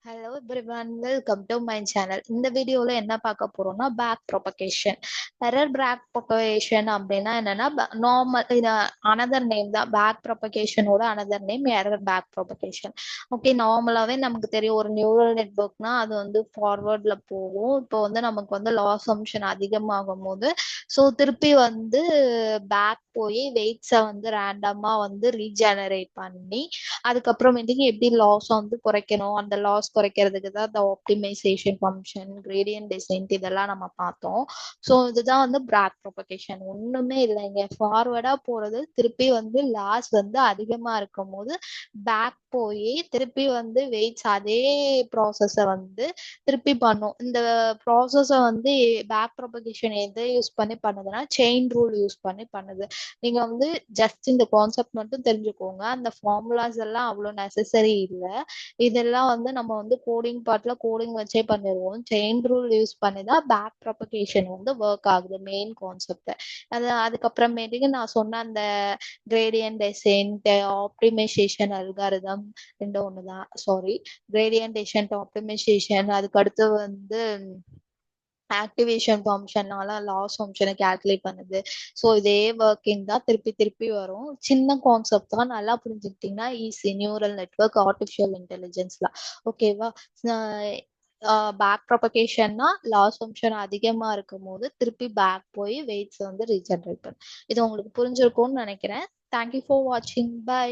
Hello everyone, welcome to my channel. இந்த வீடியோல என்ன பார்க்க போறோம்னா back propagation. Error back propagation அப்படின்னா என்னன்னா நார்மல் இது அனதர் நேம் தான். பேக் ப்ரொபகேஷனோட another name error back propagation. Okay, நார்மலாவே நமக்கு தெரியும் ஒரு நியூரல் நெட்வொர்க்னா அது வந்து ஃபார்வர்ட்ல போகும். இப்போ வந்து நமக்கு வந்து லாஸ் ஃபங்க்ஷன் அதிகமாகும் போது திருப்பி வந்து பேக் போய் வெயிட்ஸை வந்து ரேண்டமா வந்து ரீஜெனரேட் பண்ணி அதுக்கப்புறமேட்டுக்கு எப்படி லாஸ் வந்து குறைக்கணும், அந்த லாஸ் குறைக்கிறதுக்கு தான் இந்த ஆப்டிமைசேஷன் ஃபங்க்ஷன், கிரேடியன்ட் டெசென்ட் இதெல்லாம் நம்ம பார்த்தோம். இதுதான் வந்து பேக் ப்ரொபகேஷன். ஒண்ணுமே இல்லைங்க, ஃபார்வர்டா போறது திருப்பி வந்து லாஸ் வந்து அதிகமா இருக்கும் போது பேக் போய் திருப்பி வந்து வெயிட்ஸ் அதே ப்ராசஸ வந்து திருப்பி பண்ணும். இந்த ப்ராசஸ வந்து பேக் ப்ரொபகேஷன் எதை யூஸ் பண்ணி பண்ணுதுன்னா செயின் ரூல் யூஸ் பண்ணி பண்ணுது. நீங்க வந்து ஜஸ்ட் இந்த கான்செப்ட் மட்டும் தெரிஞ்சுக்கோங்க. அந்த ஃபார்முலாஸ் எல்லாம் அவ்வளோ நெசசரி இல்லை. இதெல்லாம் வந்து நம்ம வந்து கோடிங் பார்ட்ல கோடிங் வச்சே பண்ணிடுவோம். செயின் ரூல் யூஸ் பண்ணி தான் பேக் ப்ரொபகேஷன் வந்து ஒர்க் ஆகுது, மெயின் கான்செப்ட். அதுக்கப்புறமேட்டுக்கு நான் சொன்ன அந்த கிரேடியன்ட் டெசென்ட், ஆப்டிமைசேஷன் அல்காரிதம் ரெண்டும் ஒண்ணுதான். சாரி, கிரேடியன்ட் டெசென்ட், ஆப்டிமைசேஷன், அதுக்கு அடுத்து வந்து ஆக்டிவேஷன் ஃபங்க்ஷனால லாஸ் ஃபங்க்ஷனை கால்குலேட் பண்ணுது. இதே ஒர்க்கிங் தான் திருப்பி திருப்பி வரும். சின்ன கான்செப்ட் தான், நல்லா புரிஞ்சுக்கிட்டீங்கன்னா ஈஸி. நியூரல் நெட்வொர்க், ஆர்டிஃபிஷியல் இன்டெலிஜென்ஸ்ல ஓகேவா. பேக் ப்ரொபகேஷன்னா லாஸ் ஃபங்க்ஷன் அதிகமா இருக்கும் போது திருப்பி பேக் போய் வெயிட்ஸ் வந்து ரீஜெனரேட் பண்ணும். இது உங்களுக்கு புரிஞ்சிருக்கும்னு நினைக்கிறேன். தேங்க்யூ ஃபார் வாட்சிங். பை.